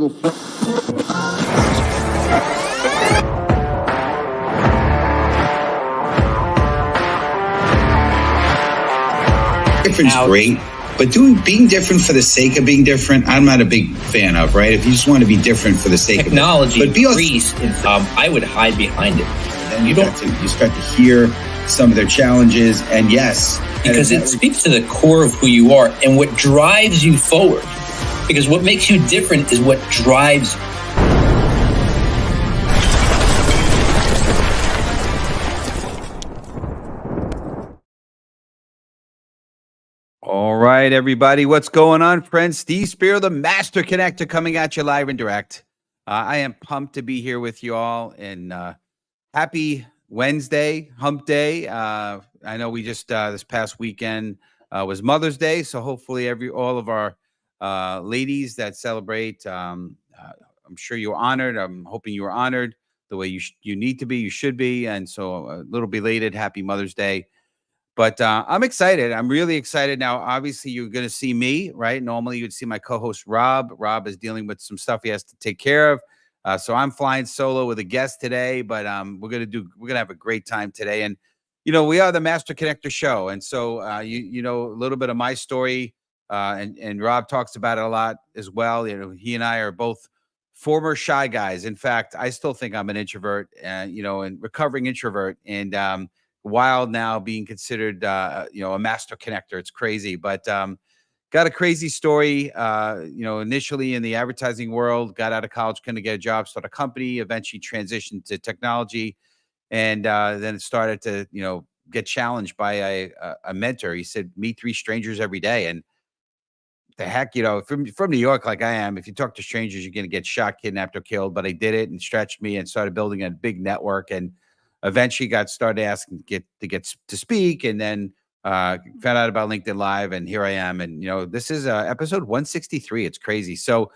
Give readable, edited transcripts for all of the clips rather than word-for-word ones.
Different's great, but being different for the sake of being different, I'm not a big fan of, right? If you just want to be different for the sake technology of it. But increased, I would hide behind it. And you start to hear some of their challenges, and yes. Because it speaks to the core of who you are and what drives you forward. Because what makes you different is what drives you. All right, everybody. What's going on, friends? Steve Spear, the Master Connector, coming at you live and direct. I am pumped to be here with you all, and happy Wednesday, hump day. I know we just this past weekend was Mother's Day, so hopefully all of our ladies that celebrate, I'm sure you were honored. I'm hoping you were honored the way you need to be, you should be, and so a little belated happy Mother's Day. But I'm excited. I'm really excited. Now, obviously, you're going to see me, right? Normally, you'd see my co-host, Rob. Rob is dealing with some stuff he has to take care of. So I'm flying solo with a guest today, but we're going to have a great time today. And, we are the Master Connector Show. And so, you know, a little bit of my story, and Rob talks about it a lot as well. He and I are both former shy guys. In fact, I still think I'm an introvert, and recovering introvert. And, wild now being considered a master connector. It's crazy, but got a crazy story. Initially in the advertising world, got out of college, couldn't get a job, start a company, eventually transitioned to technology, and then it started to get challenged by a mentor. He said, meet 3 strangers every day. And the heck, from New York, like I am, if you talk to strangers, you're going to get shot, kidnapped, or killed. But I did it and stretched me and started building a big network, and eventually started asking to get to speak, and then found out about LinkedIn Live, and here I am. And this is episode 163. It's crazy. So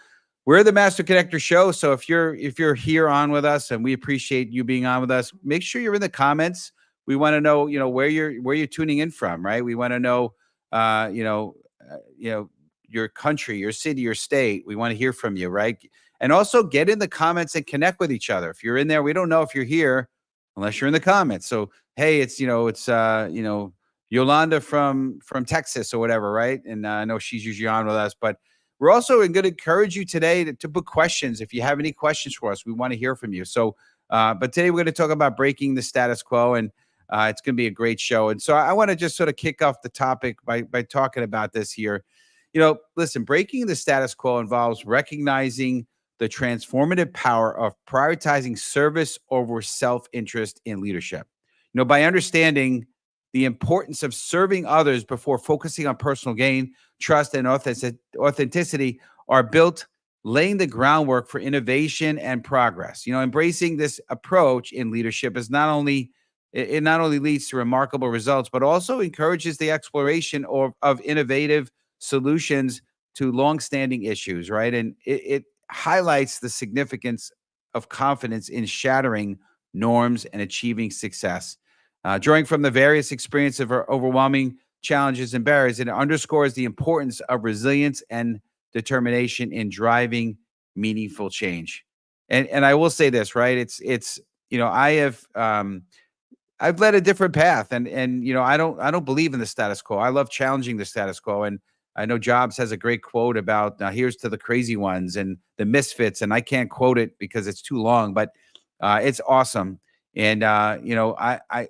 we're the Master Connector Show. So if you're here on with us, and we appreciate you being on with us, make sure you're in the comments. We want to know where you're tuning in from, right? We want to know your country, your city, your state. We want to hear from you, right? And also get in the comments and connect with each other. If you're in there, we don't know if you're here unless you're in the comments. So, hey, it's Yolanda from Texas or whatever, right? And I know she's usually on with us, but we're also going to encourage you today to put questions. If you have any questions for us, we want to hear from you. So, but today we're going to talk about breaking the status quo, and it's going to be a great show. And so I want to just sort of kick off the topic by talking about this here. Listen, breaking the status quo involves recognizing the transformative power of prioritizing service over self-interest in leadership. By understanding the importance of serving others before focusing on personal gain, trust, and authenticity are built, laying the groundwork for innovation and progress. Embracing this approach in leadership is not only leads to remarkable results, but also encourages the exploration of innovative solutions to longstanding issues, right? And it highlights the significance of confidence in shattering norms and achieving success. Drawing from the various experiences of overwhelming challenges and barriers, it underscores the importance of resilience and determination in driving meaningful change. And I will say this, right? It's I've led a different path, and I don't believe in the status quo. I love challenging the status quo, and I know Jobs has a great quote about here's to the crazy ones and the misfits, and I can't quote it because it's too long, but it's awesome. And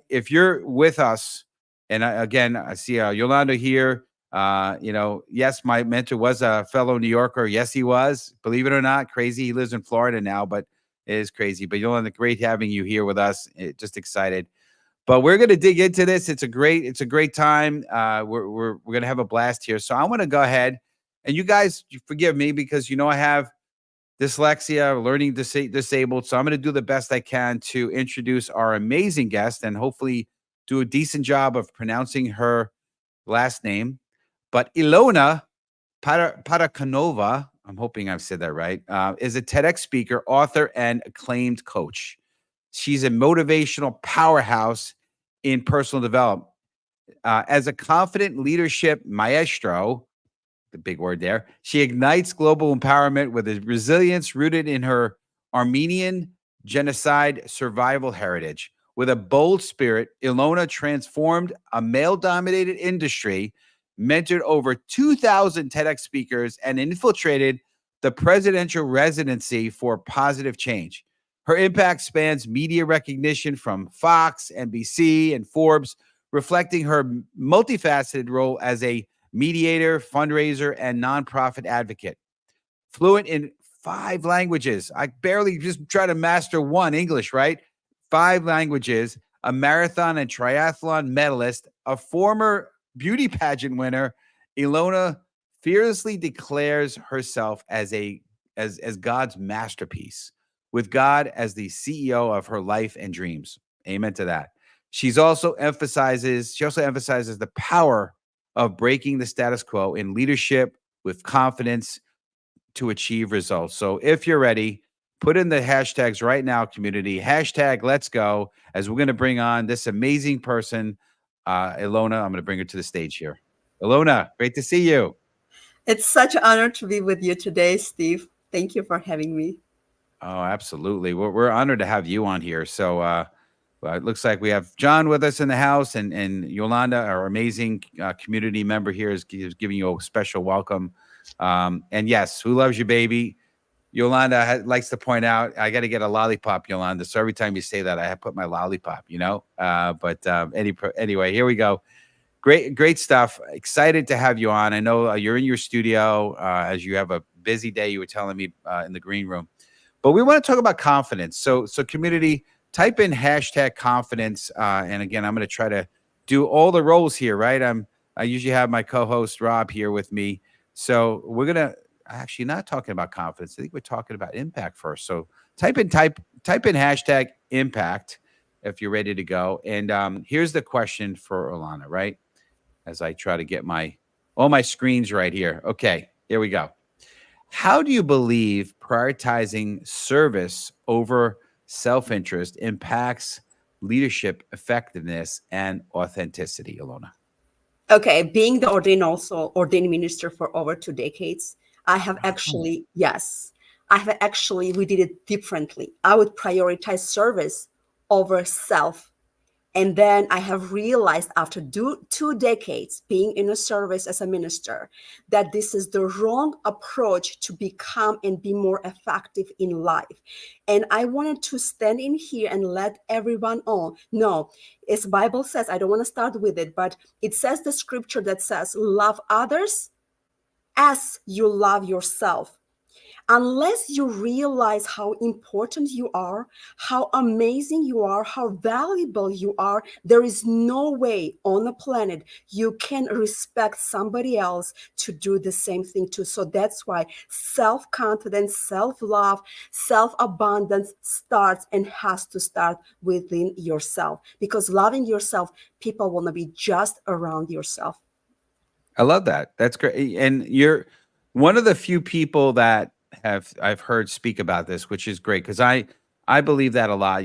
if you're with us, and I see Yolanda here. Yes, my mentor was a fellow New Yorker. Yes, he was. Believe it or not, crazy. He lives in Florida now, but it is crazy. But Yolanda, great having you here with us. Just excited. But we're going to dig into this. It's a great time. We're going to have a blast here. So I want to go ahead, and you guys forgive me because I have dyslexia, learning disabled. So I'm going to do the best I can to introduce our amazing guest and hopefully do a decent job of pronouncing her last name. But Ilona Parunakova, I'm hoping I've said that right, is a TEDx speaker, author, and acclaimed coach. She's a motivational powerhouse in personal development. As a confident leadership maestro, the big word there. She ignites global empowerment with a resilience rooted in her Armenian genocide survival heritage. With a bold spirit, Ilona transformed a male-dominated industry, mentored over 2,000 TEDx speakers, and infiltrated the presidential residency for positive change. Her impact spans media recognition from Fox, NBC, and Forbes, reflecting her multifaceted role as a mediator, fundraiser, and nonprofit advocate. Fluent in 5 languages. I barely just try to master one, English, right? 5 languages, a marathon and triathlon medalist, a former beauty pageant winner, Ilona fearlessly declares herself as God's masterpiece, with God as the CEO of her life and dreams. Amen to that. She also emphasizes the power of breaking the status quo in leadership with confidence to achieve results. So if you're ready, put in the hashtags right now, community. Hashtag let's go, as we're going to bring on this amazing person, Ilona. I'm going to bring her to the stage here. Ilona, great to see you. It's such an honor to be with you today, Steve. Thank you for having me. Oh, absolutely. We're honored to have you on here. So it looks like we have John with us in the house, and Yolanda, our amazing community member here, is giving you a special welcome. And yes, who loves you, baby? Yolanda likes to point out, I got to get a lollipop, Yolanda. So every time you say that, I put my lollipop, anyway, here we go. Great stuff. Excited to have you on. I know you're in your studio as you have a busy day. You were telling me in the green room, but we want to talk about confidence. So community, type in hashtag confidence. And again, I'm going to try to do all the roles here, right? I usually have my co-host Rob here with me. So we're going to actually not talking about confidence. I think we're talking about impact first. So type in hashtag impact if you're ready to go. And here's the question for Ilona, right? As I try to get all my screens right here. Okay, here we go. How do you believe prioritizing service over self-interest impacts leadership effectiveness and authenticity, Ilona? Okay, being the ordained minister for over 2 decades, we did it differently. I would prioritize service over self. And then I have realized after 2 decades being in a service as a minister that this is the wrong approach to become and be more effective in life. And I wanted to stand in here and let everyone know, as Bible says, I don't want to start with it, but it says the scripture that says, love others as you love yourself. Unless you realize how important you are, how amazing you are, how valuable you are, there is no way on the planet you can respect somebody else to do the same thing too. So that's why self-confidence, self-love, self-abundance starts and has to start within yourself. Because loving yourself, people want to be just around yourself. I love that. That's great. And you're one of the few people that I've heard speak about this, which is great, because I believe that a lot.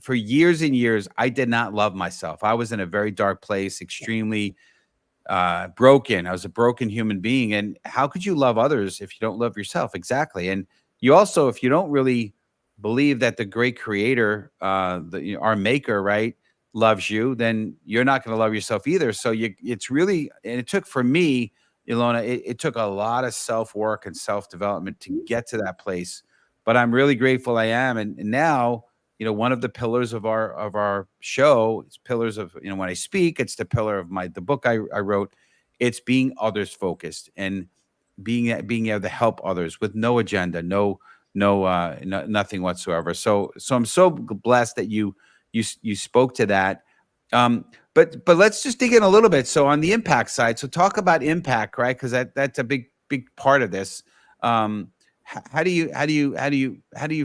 For years and years, I did not love myself. I was in a very dark place, extremely broken. I was a broken human being. And how could you love others if you don't love yourself? Exactly. And you also, if you don't really believe that the great creator, our maker, right, loves you, then you're not going to love yourself either. So it's really, and it took for me, Ilona, it took a lot of self-work and self-development to get to that place, but I'm really grateful I am. And now, one of the pillars of our show is pillars of, when I speak, it's the pillar of the book I wrote. It's being others focused and being able to help others with no agenda, nothing whatsoever. So I'm so blessed that you spoke to that. But let's just dig in a little bit. So on the impact side, so talk about impact, right? Because that's a big part of this. How do you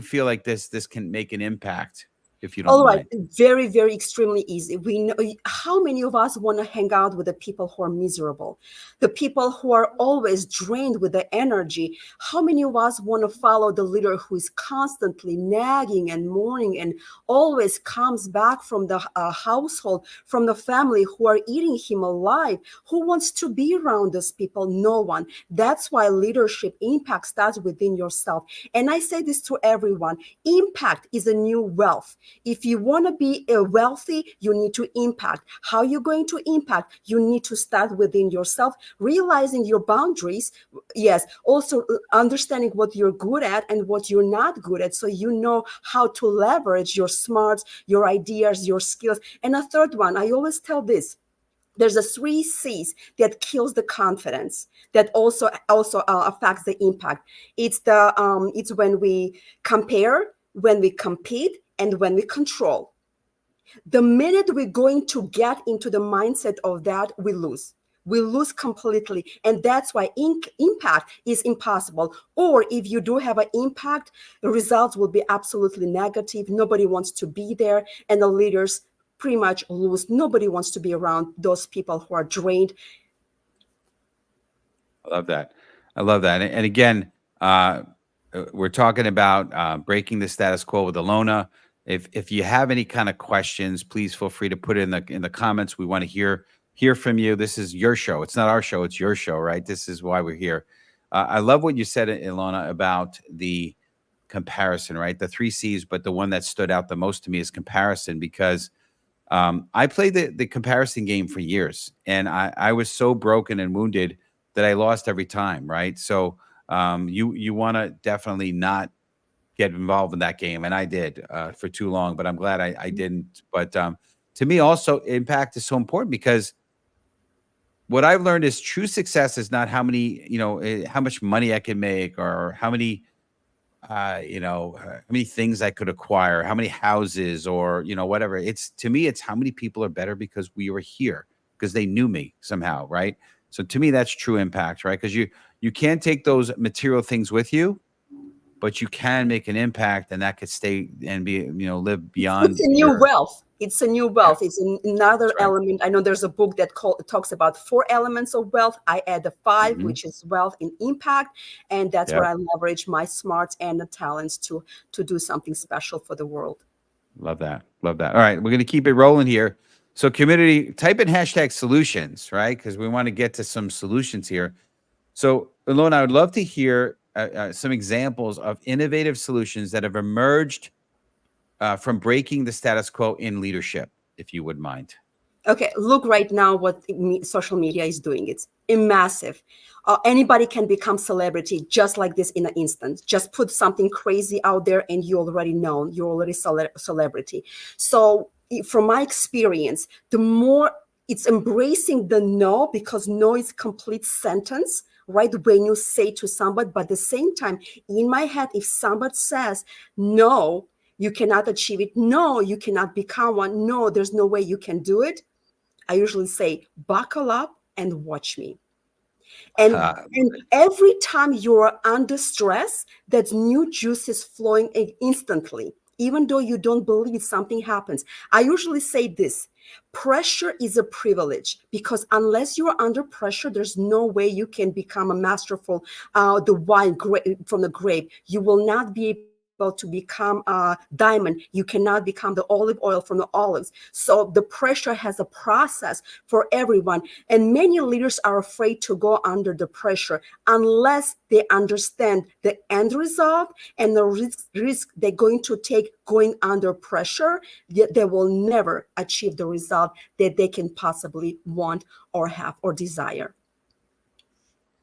feel like this can make an impact? if you don't All right, mind. very, very extremely easy. We know how many of us want to hang out with the people who are miserable, the people who are always drained with the energy. How many of us want to follow the leader who is constantly nagging and mourning and always comes back from the household, from the family who are eating him alive? Who wants to be around those people? No one. That's why leadership impact starts within yourself. And I say this to everyone: impact is a new wealth. If you want to be wealthy, you need to impact. How you're going to impact? You need to start within yourself, realizing your boundaries. Yes, also understanding what you're good at and what you're not good at, so you know how to leverage your smarts, your ideas, your skills. And a third one, I always tell this: there's a 3 C's that kills the confidence, that also affects the impact. It's when we compare, when we compete, and when we control. The minute we're going to get into the mindset of that, we lose. We lose completely. And that's why impact is impossible. Or if you do have an impact, the results will be absolutely negative. Nobody wants to be there. And the leaders pretty much lose. Nobody wants to be around those people who are drained. I love that. I love that. And again, we're talking about breaking the status quo with Ilona. If you have any kind of questions, please feel free to put it in the comments. We want to hear from you. This is your show. It's not our show. It's your show, right? This is why we're here. I love what you said, Ilona, about the comparison, right? The 3 C's, but the one that stood out the most to me is comparison, because I played the comparison game for years, and I was so broken and wounded that I lost every time, right? So you want to definitely not get involved in that game, and I did for too long, but I'm glad I didn't. But to me, also, impact is so important, because what I've learned is true success is not how many, how much money I can make, or how many how many things I could acquire, how many houses, or, whatever. It's, to me, it's how many people are better because we were here, because they knew me somehow, right? So to me, that's true impact, right? Because you can't take those material things with you, but you can make an impact, and that could stay and be, live beyond It's a new wealth. It's a new Yeah, wealth. It's another that's right. element. I know there's a book that talks about 4 elements of wealth. I add the 5, Mhm. which is wealth and impact, and that's where Yep. I leverage my smarts and the talents to do something special for the world. Love that. Love that. All right, we're going to keep it rolling here. So community, type in hashtag solutions, right? Because we want to get to some solutions here. So, Ilona, I would love to hear some examples of innovative solutions that have emerged from breaking the status quo in leadership, if you would mind. Okay, look right now what social media is doing. It's massive. Anybody can become celebrity just like this in an instant. Just put something crazy out there and you're already known. You're already celebrity. So from my experience, the more it's embracing the no, because no is complete sentence, right? When you say to somebody, but at the same time, in my head, if somebody says no, you cannot achieve it. No, you cannot become one. No, there's no way you can do it. I usually say, buckle up and watch me. And, and every time you're under stress, that new juice is flowing instantly, even though you don't believe something happens. I usually say this: pressure is a privilege, because unless you're under pressure, there's no way you can become a masterful, the wine from the grape. You will not be able to become a diamond. You cannot become the olive oil from the olives. So the pressure has a process for everyone. And many leaders are afraid to go under the pressure unless they understand the end result and the risk they're going to take going under pressure. They will never achieve the result that they can possibly want or have or desire.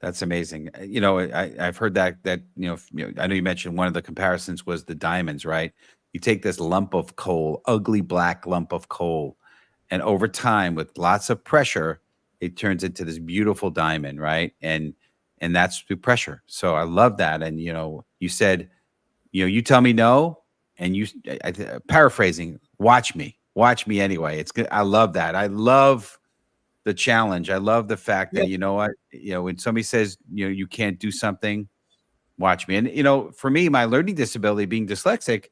That's amazing. I've heard that I know you mentioned one of the comparisons was the diamonds, right? You take this lump of coal, ugly black lump of coal, and over time, with lots of pressure, it turns into this beautiful diamond, right? And that's through pressure. So I love that. And you said, you tell me no, and paraphrasing, watch me anyway. It's good. I love that. I love the challenge. I love the fact that, when somebody says, you can't do something, watch me. And, for me, my learning disability, being dyslexic,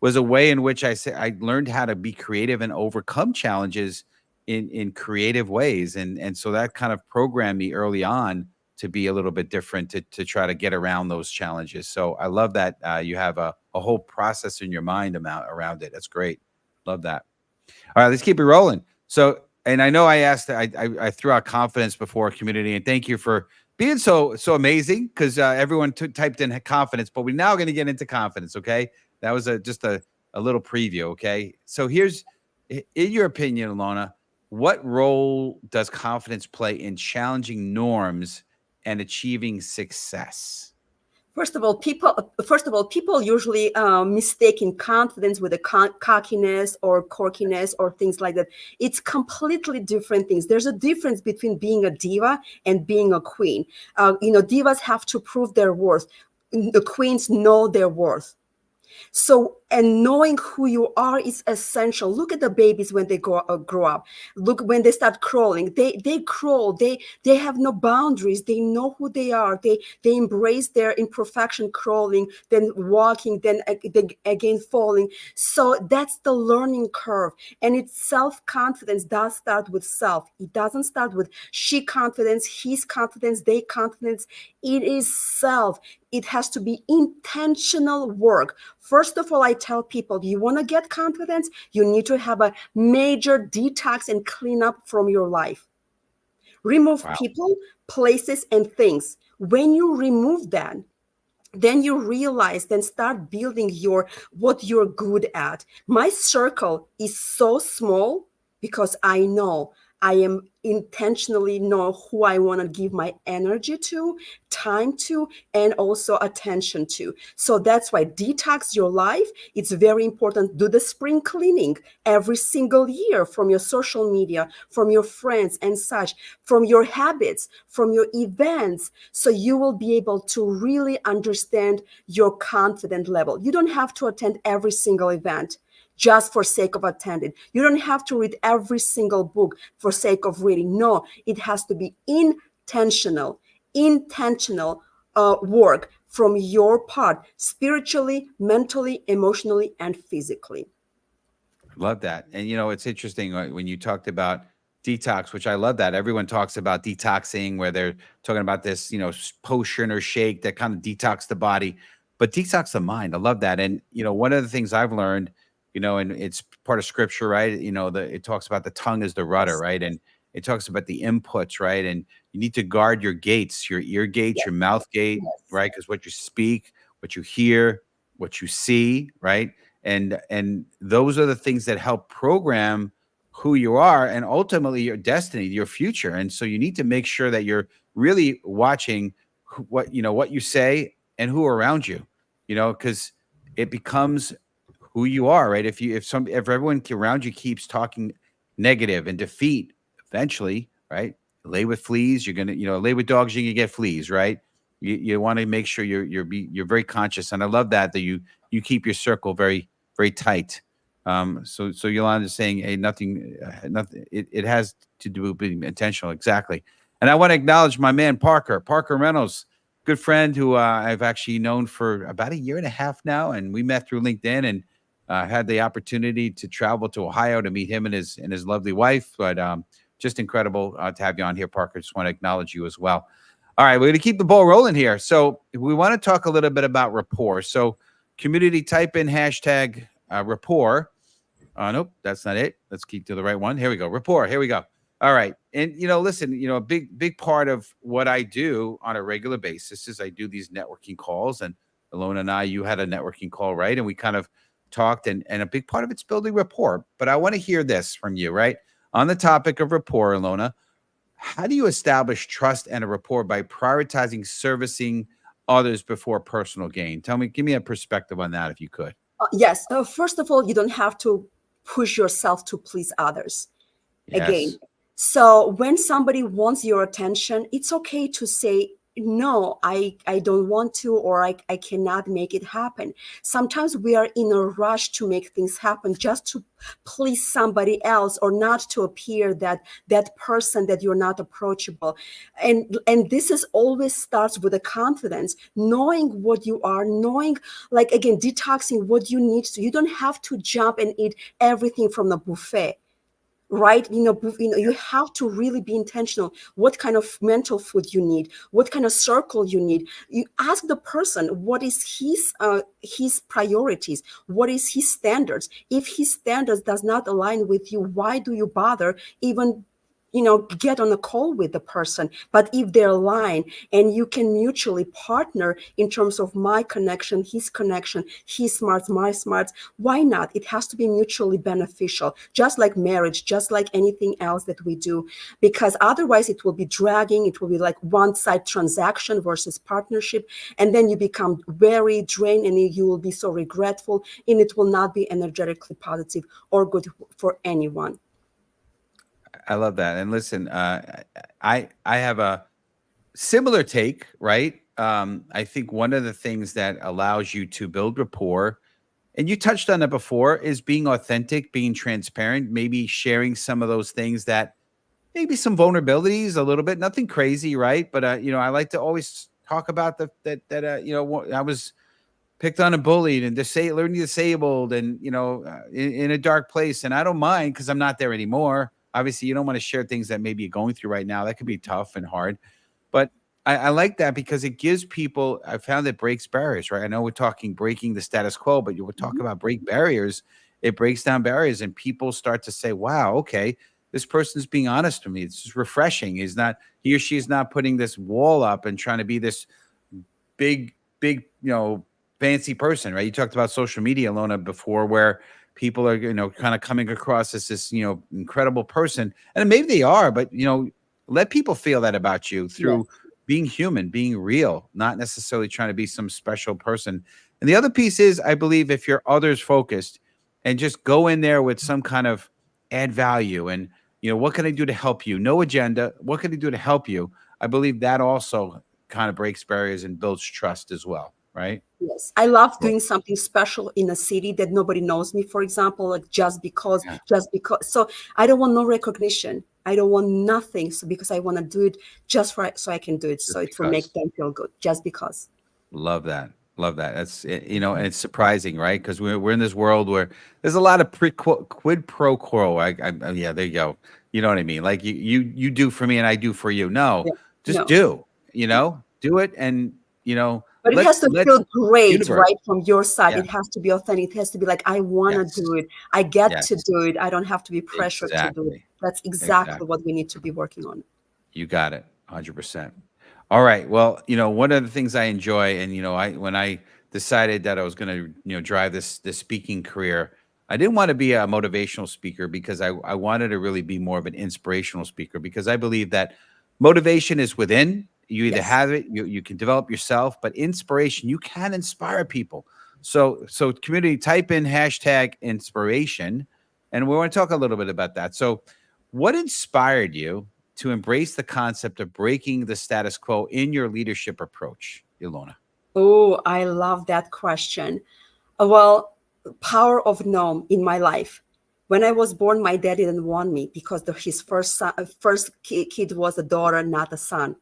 was a way in which I learned how to be creative and overcome challenges in creative ways. And so that kind of programmed me early on to be a little bit different, to try to get around those challenges. So I love that you have a whole process in your mind around it. That's great. Love that. All right, let's keep it rolling. So, and I know I asked, I threw out confidence before, community, and thank you for being so amazing, because everyone typed in confidence, but we're now going to get into confidence. Okay, that was just a little preview. Okay, so here's, in your opinion, Ilona, what role does confidence play in challenging norms and achieving success? First of all, people usually mistaking confidence with a cockiness or corkiness or things like that. It's completely different things. There's a difference between being a diva and being a queen. Divas have to prove their worth. The queens know their worth. So, and knowing who you are is essential. Look at the babies when they grow up. Look, when they start crawling, they crawl. They have no boundaries. They know who they are. They embrace their imperfection, crawling, then walking, then again falling. So that's the learning curve. And it's self-confidence does start with self. It doesn't start with she confidence, his confidence, they confidence. It is self. It has to be intentional work. First of all, I tell people, you want to get confidence, you need to have a major detox and cleanup from your life. Remove people, places, and things. When you remove that, then you realize, then start building what you're good at. My circle is so small because I know I am intentionally know who I want to give my energy to, time to, and also attention to. So that's why detox your life. It's very important. Do the spring cleaning every single year from your social media, from your friends and such, from your habits, from your events. So you will be able to really understand your confidence level. You don't have to attend every single event just for sake of attending. You don't have to read every single book for sake of reading. No, it has to be intentional work from your part, spiritually, mentally, emotionally, and physically. Love that. And it's interesting when you talked about detox, which I love that. Everyone talks about detoxing, where they're talking about this, potion or shake that kind of detox the body, but detox the mind. I love that. And, one of the things I've learned, and it's part of scripture, right? It talks about the tongue as the rudder, right? And it talks about the inputs, right? And you need to guard your gates, your ear gate, your mouth gate, right? Because what you speak, what you hear, what you see, right? And those are the things that help program who you are and ultimately your destiny, your future. And so you need to make sure that you're really watching what you say and who are around you, because it becomes who you are, right? If everyone around you keeps talking negative and defeat, eventually, right? Lay with fleas, you're gonna, lay with dogs, you can get fleas, right? You want to make sure you're very conscious, and I love that you keep your circle very, very tight. So Yolanda is saying, hey, nothing. It has to do with being intentional, exactly. And I want to acknowledge my man Parker Reynolds, good friend who I've actually known for about 1.5 years now, and we met through LinkedIn, and had the opportunity to travel to Ohio to meet him and his lovely wife. But just incredible to have you on here, Parker. Just want to acknowledge you as well. All right, we're going to keep the ball rolling here. So we want to talk a little bit about rapport. So community, type in hashtag rapport. Nope, that's not it. Let's keep to the right one. Here we go. Rapport. Here we go. All right. And, listen, a big part of what I do on a regular basis is I do these networking calls. And Ilona and I, you had a networking call, right? And we kind of talked, and a big part of it's building rapport. But I want to hear this from you, right? On the topic of rapport, Ilona, how do you establish trust and a rapport by prioritizing servicing others before personal gain? Give me a perspective on that, if you could. Yes. First of all, you don't have to push yourself to please others. Yes. Again. So when somebody wants your attention, it's okay to say no, I don't want to, or I cannot make it happen. Sometimes we are in a rush to make things happen just to please somebody else, or not to appear that person that you're not approachable. And this is always starts with a confidence, knowing what you are, knowing, like, again, detoxing what you need to. You don't have to jump and eat everything from the buffet, right? You have to really be intentional. What kind of mental food you need, what kind of circle you need. You ask the person what is his priorities, what is his standards. If his standards does not align with you, why do you bother even get on a call with the person? But if they're aligned and you can mutually partner in terms of my connection, his smarts, my smarts, why not? It has to be mutually beneficial, just like marriage, just like anything else that we do, because otherwise it will be dragging. It will be like one-side transaction versus partnership. And then you become very drained, and you will be so regretful, and it will not be energetically positive or good for anyone. I love that. And listen, I have a similar take, right? I think one of the things that allows you to build rapport, and you touched on it before, is being authentic, being transparent, maybe sharing some of those things that maybe some vulnerabilities a little bit, nothing crazy, right? But I like to always talk about I was picked on and bullied and learning disabled, and in a dark place, and I don't mind because I'm not there anymore. Obviously, you don't want to share things that maybe you're going through right now. That could be tough and hard, but I like that because it gives people. I found it breaks barriers, right? I know we're talking breaking the status quo, but you were talking about break barriers. It breaks down barriers, and people start to say, "Wow, okay, this person's being honest with me. It's just refreshing. He or she is not putting this wall up and trying to be this big, fancy person," right? You talked about social media, Ilona, before, where people are, kind of coming across as this, incredible person. And maybe they are, but, let people feel that about you through being human, being real, not necessarily trying to be some special person. And the other piece is, I believe, if you're others focused and just go in there with some kind of add value and, what can I do to help you? No agenda. What can I do to help you? I believe that also kind of breaks barriers and builds trust as well, right? Yes, I love doing something special in a city that nobody knows me, for example, like just because. So I don't want no recognition. I don't want nothing. So because I want to do it so I can do it. So it will make them feel good, just because. Love that. Love that. That's, and it's surprising, right? Because we're in this world where there's a lot of quid pro quo. Yeah, there you go. You know what I mean? Like you do for me and I do for you. No, just do it, and But it has to feel great, right, from your side. Yeah. It has to be authentic. It has to be like, I want to do it. I get to do it. I don't have to be pressured to do it. That's exactly what we need to be working on. You got it, 100%. All right. Well, one of the things I enjoy, and when I decided that I was going to, drive this speaking career, I didn't want to be a motivational speaker because I wanted to really be more of an inspirational speaker, because I believe that motivation is within. You either have it, you can develop yourself, but inspiration, you can inspire people. So community, type in #inspiration, and we want to talk a little bit about that. So what inspired you to embrace the concept of breaking the status quo in your leadership approach, Ilona? Oh, I love that question. Well, power of no in my life. When I was born, my dad didn't want me because his first kid was a daughter, not a son.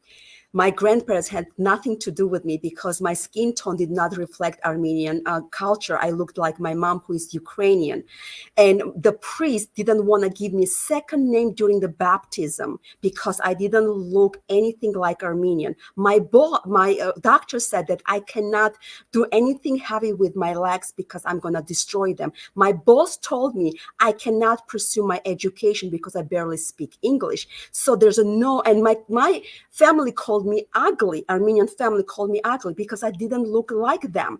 My grandparents had nothing to do with me because my skin tone did not reflect Armenian culture. I looked like my mom, who is Ukrainian. And the priest didn't want to give me a second name during the baptism because I didn't look anything like Armenian. My doctor said that I cannot do anything heavy with my legs because I'm going to destroy them. My boss told me I cannot pursue my education because I barely speak English. So there's a no. And my family called me ugly. Armenian family called me ugly because I didn't look like them.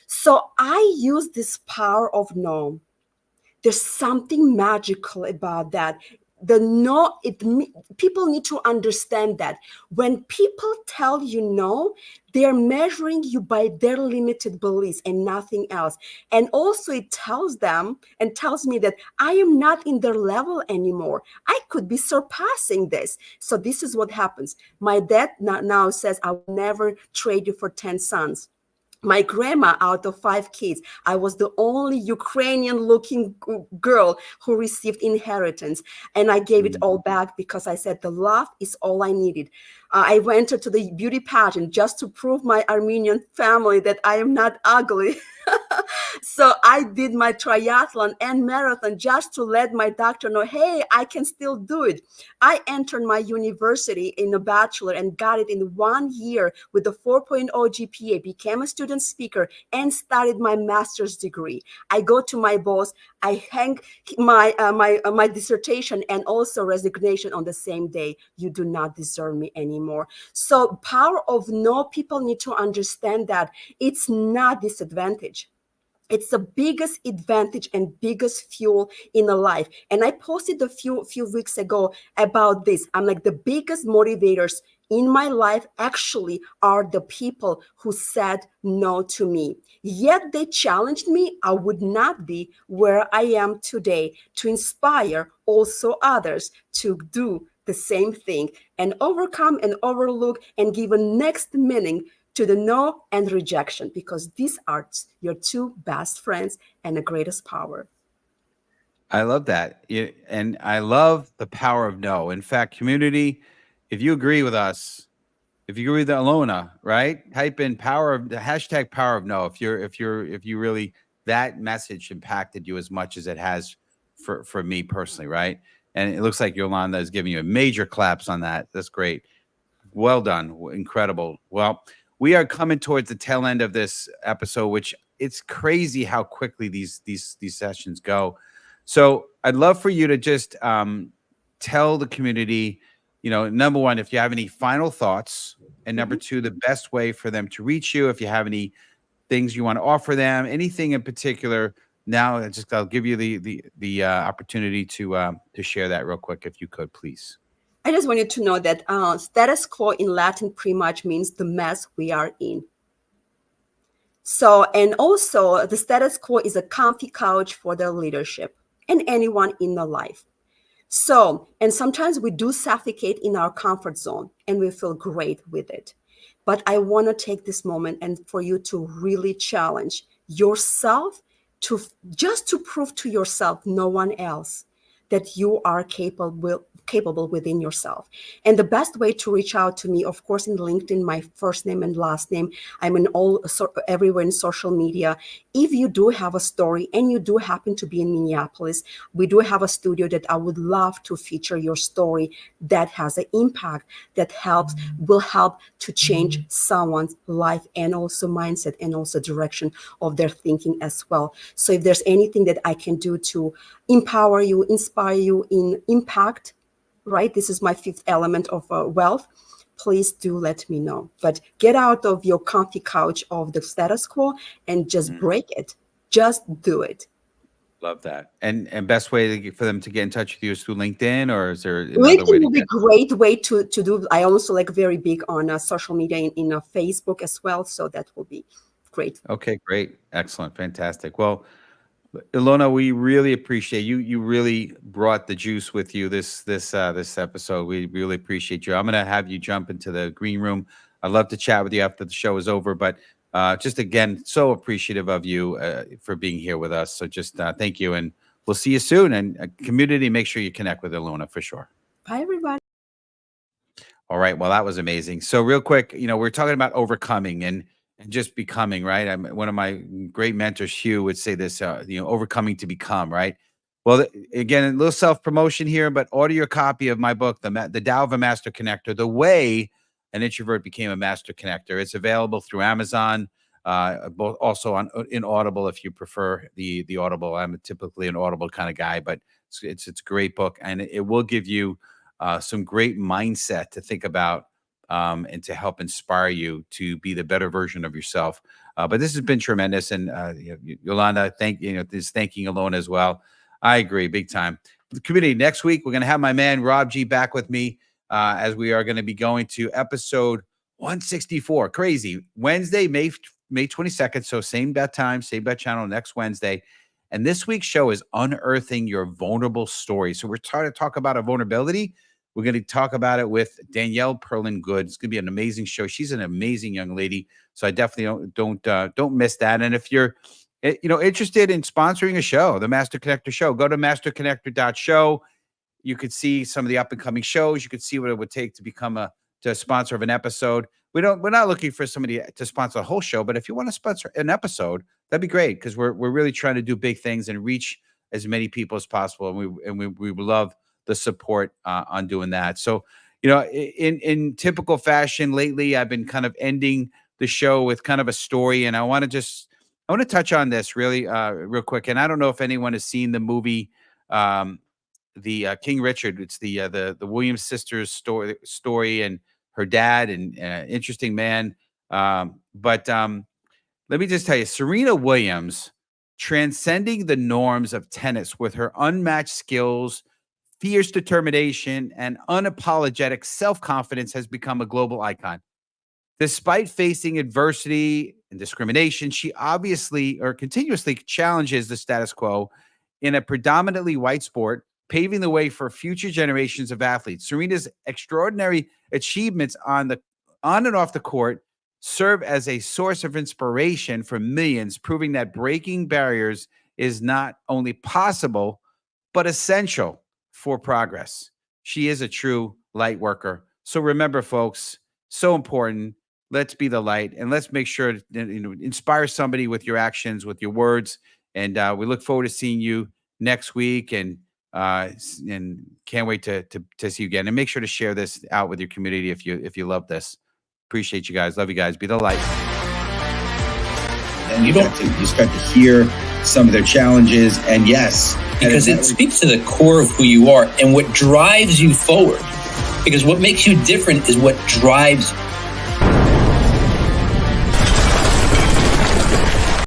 So I use this power of no. There's something magical about that. people need to understand that when people tell you no, they're measuring you by their limited beliefs and nothing else. And also it tells me that I am not in their level anymore. I could be surpassing this. So this is what happens. My dad now says, I will never trade you for 10 sons. My grandma, out of 5 kids, I was the only Ukrainian-looking girl who received inheritance. And I gave it all back because I said the love is all I needed. I went to the beauty pageant just to prove my Armenian family that I am not ugly. So I did my triathlon and marathon just to let my doctor know, hey, I can still do it. I entered my university in a bachelor and got it in 1 year with a 4.0 GPA, became a student speaker, and started my master's degree. I go to my boss, I hang my dissertation and also resignation on the same day. You do not deserve me anymore. So power of no, people need to understand that it's not disadvantage. It's the biggest advantage and biggest fuel in a life. And I posted a few weeks ago about this. I'm like, the biggest motivators in my life actually are the people who said no to me. Yet they challenged me. I would not be where I am today to inspire also others to do the same thing and overcome and overlook and give a next meaning to the no and rejection, because these are your 2 best friends and the greatest power. I love that. And I love the power of no. In fact, community, if you agree with us, if you agree with Ilona, right? Type in hashtag power of no. If you really, that message impacted you as much as it has for me personally, right? And it looks like Yolanda is giving you a major claps on that. That's great. Well done. Incredible. Well, we are coming towards the tail end of this episode, which it's crazy how quickly these sessions go. So I'd love for you to just tell the community, number one, if you have any final thoughts, and number 2, the best way for them to reach you. If you have any things you want to offer them, anything in particular. Now, I'll give you the opportunity to share that real quick, if you could, please. I just want you to know that status quo in Latin pretty much means the mess we are in. So, and also the status quo is a comfy couch for the leadership and anyone in the life. So, and sometimes we do suffocate in our comfort zone and we feel great with it. But I want to take this moment and for you to really challenge yourself to prove to yourself, no one else, that you are capable within yourself. And the best way to reach out to me, of course, in LinkedIn, my first name and last name. I'm in everywhere in social media. If you do have a story and you do happen to be in Minneapolis, we do have a studio that I would love to feature your story that has an impact, that will help to change someone's life and also mindset and also direction of their thinking as well. So if there's anything that I can do to empower you, inspire you in impact, right? This is my 5th element of wealth. Please do let me know. But get out of your comfy couch of the status quo and just break it. Just do it. Love that. And best way for them to get in touch with you is through LinkedIn, or is there another LinkedIn way? Would be a great way to do. I also like very big on social media in Facebook as well. So that will be great. Okay, great. Excellent. Fantastic. Well, Ilona, we really appreciate you. You really brought the juice with you this episode. We really appreciate you. I'm going to have you jump into the green room. I'd love to chat with you after the show is over, but just again, so appreciative of you for being here with us. So just thank you, and we'll see you soon. And community, make sure you connect with Ilona for sure. Bye, everybody. All right. Well, that was amazing. So real quick, we're talking about overcoming and just becoming, right? One of my great mentors, Hugh, would say this, overcoming to become, right? Well, again, a little self-promotion here, but order your copy of my book, The Tao of a Master Connector, The Way an Introvert Became a Master Connector. It's available through Amazon, also in Audible if you prefer the Audible. I'm typically an Audible kind of guy, but it's a great book, and it will give you some great mindset to think about and to help inspire you to be the better version of yourself. But this has been tremendous. And Yolanda, thanking Ilona as well. I agree big time. community. Next week, we're going to have my man Rob G back with me as we are going to be going to episode 164. Crazy. Wednesday, May 22nd. So same bat time, same bat channel next Wednesday. And this week's show is unearthing your vulnerable story. So we're trying to talk about a vulnerability. We're going to talk about it with Danielle Perlin-Good. It's going to be an amazing show. She's an amazing young lady. So I definitely don't miss that. And if you're interested in sponsoring a show, the Master Connector Show, go to masterconnector.show. You could see some of the up and coming shows. You could see what it would take to become a sponsor of an episode. We're not looking for somebody to sponsor a whole show, but if you want to sponsor an episode, that'd be great, because we're really trying to do big things and reach as many people as possible. And we love the support on doing that. So, in typical fashion lately, I've been kind of ending the show with kind of a story, and I want to touch on this really real quick. And I don't know if anyone has seen the movie, the King Richard. It's the Williams sisters story and her dad, and interesting man. But let me just tell you, Serena Williams, transcending the norms of tennis with her unmatched skills, fierce determination, and unapologetic self-confidence, has become a global icon. Despite facing adversity and discrimination, she continuously challenges the status quo in a predominantly white sport, paving the way for future generations of athletes. Serena's extraordinary achievements on and off the court serve as a source of inspiration for millions, proving that breaking barriers is not only possible, but essential for progress. She is a true light worker. So remember, folks, so important. Let's be the light, and let's make sure to inspire somebody with your actions, with your words. And we look forward to seeing you next week, and can't wait to see you again. And make sure to share this out with your community if you love this. Appreciate you guys. Love you guys. Be the light. And you start to hear some of their challenges, and yes, because it speaks to the core of who you are and what drives you forward. Because what makes you different is what drives you.